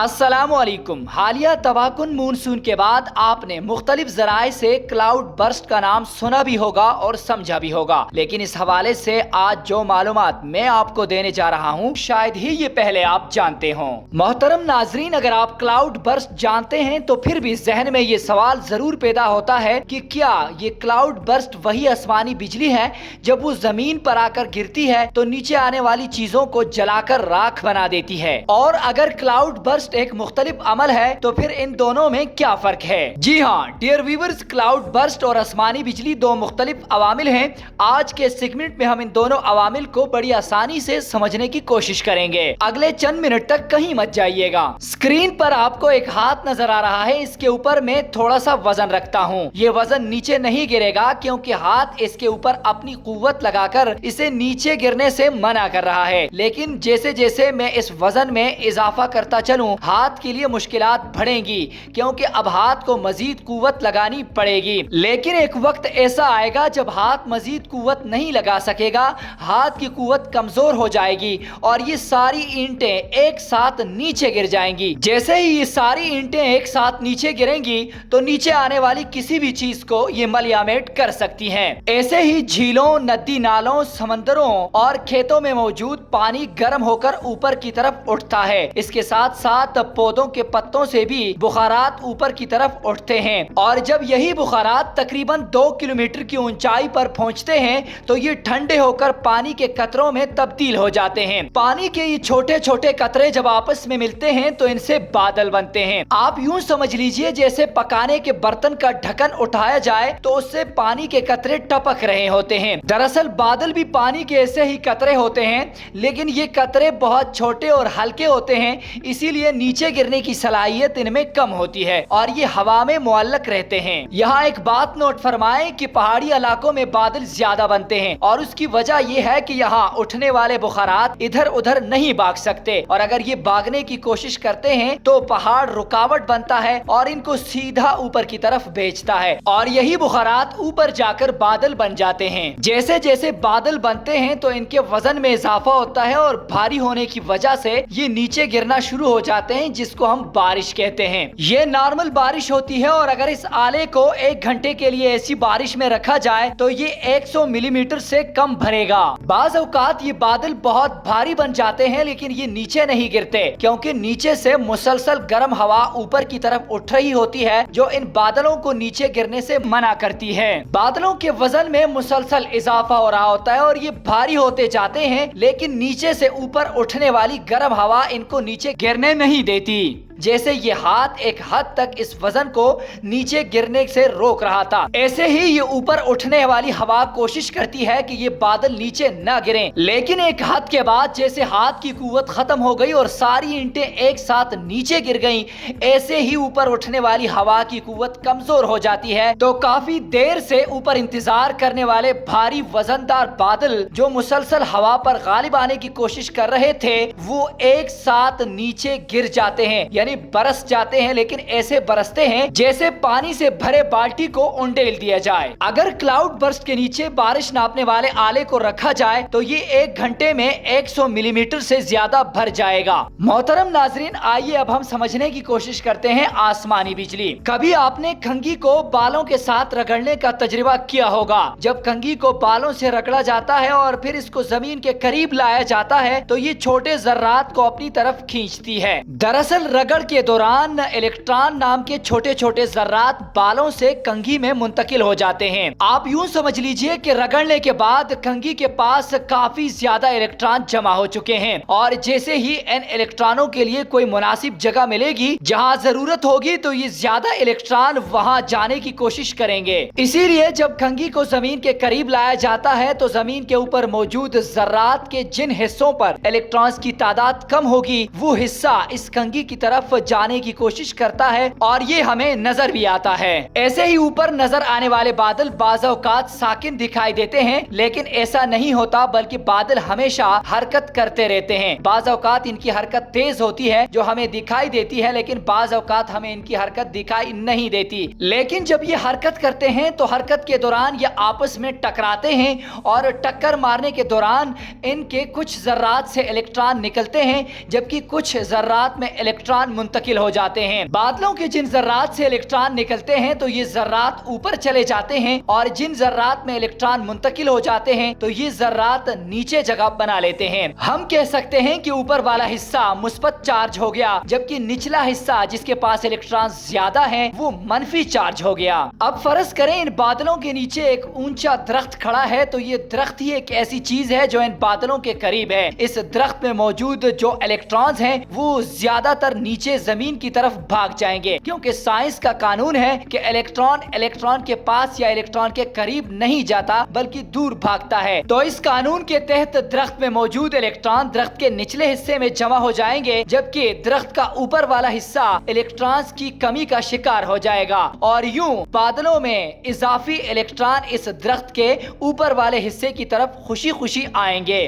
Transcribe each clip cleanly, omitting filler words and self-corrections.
अस्सलाम वालेकुम। हालिया तबाहकुन मानसून के बाद आपने मुख्तलिफ ज़राए से क्लाउड बर्स्ट का नाम सुना भी होगा और समझा भी होगा, लेकिन इस हवाले से आज जो मालूमात मैं आपको देने जा रहा हूँ शायद ही ये पहले आप जानते हों। मोहतरम नाजरीन, अगर आप क्लाउड बर्स्ट जानते हैं तो फिर भी जहन में ये सवाल जरूर पैदा होता है कि क्या ये क्लाउड बर्स्ट वही आसमानी बिजली है जब वो जमीन पर आकर गिरती है तो नीचे आने वाली चीजों को जलाकर राख बना देती है, और अगर क्लाउड बर्स्ट एक मुख्तलिफ अमल है तो फिर इन दोनों में क्या फर्क है। जी हाँ डियर व्यूअर्स, क्लाउड बर्स्ट और आसमानी बिजली दो मुख्तलिफ अवामिल हैं। आज के सेगमेंट में हम इन दोनों अवामिल को बड़ी आसानी से समझने की कोशिश करेंगे। अगले चंद मिनट तक कहीं मत जाइएगा। स्क्रीन पर आपको एक हाथ नजर आ रहा है, इसके ऊपर मैं थोड़ा सा वजन रखता हूँ। ये वजन नीचे नहीं गिरेगा क्योंकि हाथ इसके ऊपर अपनी कुव्वत लगाकर इसे नीचे गिरने से मना कर रहा है, लेकिन जैसे जैसे मैं इस वजन में इजाफा करता चलूं हाथ के लिए मुश्किलात बढ़ेंगी क्योंकि अब हाथ को मजीद कुव्वत लगानी पड़ेगी। लेकिन एक वक्त ऐसा आएगा जब हाथ मजीद कुव्वत नहीं लगा सकेगा, हाथ की कुव्वत कमजोर हो जाएगी और ये सारी ईंटें एक साथ नीचे गिर जाएंगी। जैसे ही ये सारी ईंटें एक साथ नीचे गिरेंगी तो नीचे आने वाली किसी भी चीज को ये मलयामेट कर सकती हैं। ऐसे ही झीलों, नदी नालों, समंदरों और खेतों में मौजूद पानी गर्म होकर ऊपर की तरफ उठता है। इसके साथ साथ पौधों के पत्तों से भी बुखारात ऊपर की तरफ उठते हैं, और जब यही बुखारात तकरीबन 2 किलोमीटर की ऊंचाई पर पहुंचते हैं तो ये ठंडे होकर पानी के कतरों में तब्दील हो जाते हैं। पानी के ये छोटे छोटे कतरे जब आपस में मिलते हैं तो इनसे बादल बनते हैं। आप यूं समझ लीजिए जैसे पकाने के बर्तन का ढक्कन उठाया जाए तो उससे पानी के कतरे टपक रहे होते हैं। दरअसल बादल भी पानी के ऐसे ही कतरे होते हैं, लेकिन ये कतरे बहुत छोटे और हल्के होते हैं, इसीलिए नीचे गिरने की सलाहियत इनमें कम होती है और ये हवा में मुअल्लक रहते हैं। यहाँ एक बात नोट फरमाएं कि पहाड़ी इलाकों में बादल ज्यादा बनते हैं और उसकी वजह यह है कि यहाँ उठने वाले बुखारात इधर उधर नहीं भाग सकते, और अगर ये भागने की कोशिश करते हैं तो पहाड़ रुकावट बनता है और इनको सीधा ऊपर की तरफ भेजता है, और यही बुखारात ऊपर जाकर बादल बन जाते हैं। जैसे जैसे बादल बनते हैं तो इनके वजन में इजाफा होता है और भारी होने की वजह से ये नीचे गिरना शुरू हो जाते हैं, जिसको हम बारिश कहते हैं। ये नॉर्मल बारिश होती है, और अगर इस आले को 1 घंटे के लिए ऐसी बारिश में रखा जाए तो ये 100 मिलीमीटर से कम भरेगा। बाज औकात ये बादल बहुत भारी बन जाते हैं, लेकिन ये नीचे नहीं गिरते क्योंकि नीचे से मुसलसल गर्म हवा ऊपर की तरफ उठ रही होती है जो इन बादलों को नीचे गिरने से मना करती है। बादलों के वजन में मुसलसल इजाफा हो रहा होता है और ये भारी होते जाते हैं, लेकिन नीचे से ऊपर उठने वाली गर्म हवा इनको नीचे गिरने नहीं देती। जैसे ये हाथ एक हद तक इस वजन को नीचे गिरने से रोक रहा था, ऐसे ही ये ऊपर उठने वाली हवा कोशिश करती है कि ये बादल नीचे न गिरें, लेकिन एक हद के बाद जैसे हाथ की कुव्वत खत्म हो गई और सारी ईंटें एक साथ नीचे गिर गईं, ऐसे ही ऊपर उठने वाली हवा की कुव्वत कमजोर हो जाती है। तो काफी देर से ऊपर इंतजार करने वाले भारी वजनदार बादल जो मुसलसल हवा पर गालिब आने की कोशिश कर रहे थे वो एक साथ नीचे गिर जाते हैं, यानी बरस जाते हैं, लेकिन ऐसे बरसते हैं जैसे पानी से भरे बाल्टी को उंडेल दिया जाए। अगर क्लाउड बर्स्ट के नीचे बारिश नापने वाले आले को रखा जाए तो ये 1 घंटे में 100 मिलीमीटर से ज्यादा भर जाएगा। मोहतरम नाजरीन, आइए अब हम समझने की कोशिश करते हैं आसमानी बिजली। कभी आपने कंघी को बालों के साथ रगड़ने का तजुर्बा किया होगा। जब कंघी को बालों से रगड़ा जाता है और फिर इसको जमीन के करीब लाया जाता है तो ये छोटे जर्रात को अपनी तरफ खींचती है। दरअसल रगड़ के दौरान इलेक्ट्रॉन नाम के छोटे छोटे जर्रात बालों से कंघी में मुंतकिल हो जाते हैं। आप यूं समझ लीजिए कि रगड़ने के बाद कंघी के पास काफी ज्यादा इलेक्ट्रॉन जमा हो चुके हैं, और जैसे ही इन इलेक्ट्रॉनों के लिए कोई मुनासिब जगह मिलेगी जहां जरूरत होगी तो ये ज्यादा इलेक्ट्रॉन वहां जाने की कोशिश करेंगे। इसीलिए जब कंघी को जमीन के करीब लाया जाता है तो जमीन के ऊपर मौजूद जर्रात के जिन हिस्सों पर इलेक्ट्रॉन्स की तादाद कम होगी वो हिस्सा इस कंघी की तरफ जाने की कोशिश करता है, और ये हमें नजर भी आता है। ऐसे ही ऊपर नजर आने वाले बादल बाज़ औक़ात साकिन दिखाई देते हैं, लेकिन ऐसा नहीं होता, बल्कि बादल हमेशा हरकत करते रहते हैं। बाज़ औक़ात इनकी हरकत तेज होती है जो हमें दिखाई देती है, लेकिन बाज़ औक़ात हमें इनकी हरकत दिखाई नहीं देती। लेकिन जब ये हरकत करते हैं तो हरकत के दौरान ये आपस में टकराते हैं, और टक्कर मारने के दौरान इनके कुछ जर्रात से इलेक्ट्रॉन निकलते हैं, जबकि कुछ जर्रात में इलेक्ट्रॉन منتقل ہو جاتے ہیں۔ بادلوں کے جن ذرات سے الیکٹران نکلتے ہیں تو یہ ذرات اوپر چلے جاتے ہیں، اور جن ذرات میں الیکٹران منتقل ہو جاتے ہیں تو یہ ذرات نیچے جگہ بنا لیتے ہیں۔ ہم کہہ سکتے ہیں کہ اوپر والا حصہ مثبت چارج ہو گیا، جبکہ نچلا حصہ جس کے پاس الیکٹران زیادہ ہیں وہ منفی چارج ہو گیا۔ اب فرض کریں ان بادلوں کے نیچے ایک اونچا درخت کھڑا ہے، تو یہ درخت ہی ایک ایسی چیز ہے جو ان بادلوں کے قریب ہے۔ اس درخت میں موجود جو الیکٹرانز ہیں وہ زیادہ تر نیچے زمین کی طرف بھاگ جائیں گے، کیونکہ سائنس کا قانون ہے کہ الیکٹران کے پاس یا الیکٹران کے قریب نہیں جاتا بلکہ دور بھاگتا ہے۔ تو اس قانون کے تحت درخت میں موجود الیکٹران درخت کے نچلے حصے میں جمع ہو جائیں گے، جبکہ درخت کا اوپر والا حصہ الیکٹرانز کی کمی کا شکار ہو جائے گا، اور یوں بادلوں میں اضافی الیکٹران اس درخت کے اوپر والے حصے کی طرف خوشی خوشی آئیں گے۔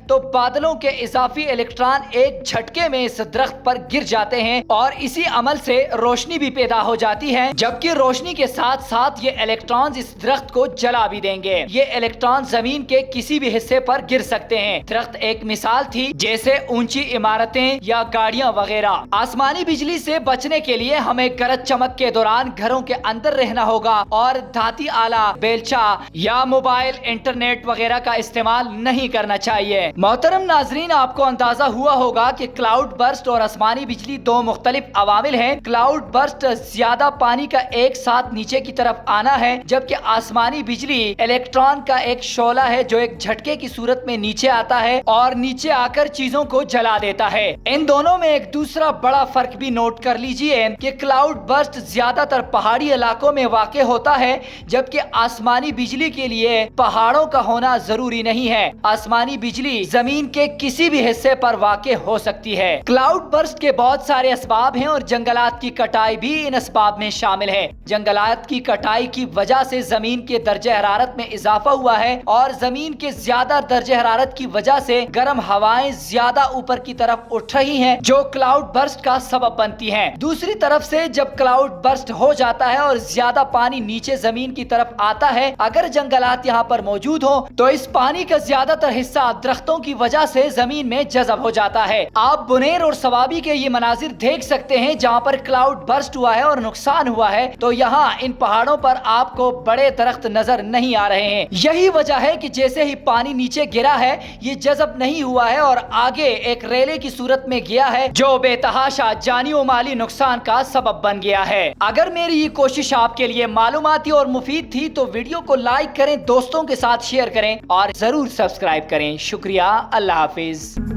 تو بادلوں کے اضافی الیکٹران ایک جھٹکے میں اس درخت پر گر جاتے ہیں، اور اسی عمل سے روشنی بھی پیدا ہو جاتی ہے، جبکہ روشنی کے ساتھ ساتھ یہ الیکٹرانز اس درخت کو جلا بھی دیں گے۔ یہ الیکٹران زمین کے کسی بھی حصے پر گر سکتے ہیں۔ درخت ایک مثال تھی، جیسے اونچی عمارتیں یا گاڑیاں وغیرہ۔ آسمانی بجلی سے بچنے کے لیے ہمیں گرج چمک کے دوران گھروں کے اندر رہنا ہوگا، اور دھاتی آلہ، بیلچہ یا موبائل، انٹرنیٹ وغیرہ کا استعمال نہیں کرنا چاہیے۔ محترم ناظرین، آپ کو اندازہ ہوا ہوگا کہ کلاؤڈ برسٹ اور آسمانی بجلی دو مختلف عوامل ہیں۔ کلاؤڈ برسٹ زیادہ پانی کا ایک ساتھ نیچے کی طرف آنا ہے، جبکہ آسمانی بجلی الیکٹران کا ایک شعلہ ہے جو ایک جھٹکے کی صورت میں نیچے آتا ہے اور نیچے آ کر چیزوں کو جلا دیتا ہے۔ ان دونوں میں ایک دوسرا بڑا فرق بھی نوٹ کر لیجئے کہ کلاؤڈ برسٹ زیادہ تر پہاڑی علاقوں میں واقع ہوتا ہے، جبکہ آسمانی بجلی کے لیے پہاڑوں کا ہونا ضروری نہیں ہے۔ آسمانی بجلی زمین کے کسی بھی حصے پر واقع ہو سکتی ہے۔ کلاؤڈ برسٹ کے بہت سارے اسباب ہیں، اور جنگلات کی کٹائی بھی ان اسباب میں شامل ہے۔ جنگلات کی کٹائی کی وجہ سے زمین کے درجہ حرارت میں اضافہ ہوا ہے، اور زمین کے زیادہ درجہ حرارت کی وجہ سے گرم ہوائیں زیادہ اوپر کی طرف اٹھ رہی ہیں، جو کلاؤڈ برسٹ کا سبب بنتی ہیں۔ دوسری طرف سے جب کلاؤڈ برسٹ ہو جاتا ہے اور زیادہ پانی نیچے زمین کی طرف آتا ہے، اگر جنگلات یہاں پر موجود ہوں تو اس پانی کا زیادہ تر حصہ درختوں کی وجہ سے زمین میں جذب ہو جاتا ہے۔ آپ بنیر اور ثوابی کے یہ مناظر دیکھ سکتے ہیں جہاں پر کلاؤڈ برسٹ ہوا ہے اور نقصان ہوا ہے، تو یہاں ان پہاڑوں پر آپ کو بڑے درخت نظر نہیں آ رہے ہیں۔ یہی وجہ ہے کہ جیسے ہی پانی نیچے گرا ہے یہ جذب نہیں ہوا ہے اور آگے ایک ریلے کی صورت میں گیا ہے، جو بے تحاشا جانی و مالی نقصان کا سبب بن گیا ہے۔ اگر میری یہ کوشش آپ کے لیے معلوماتی اور مفید تھی تو ویڈیو کو لائک کریں، دوستوں کے ساتھ شیئر کریں اور ضرور سبسکرائب کریں۔ شکریہ، اللہ حافظ۔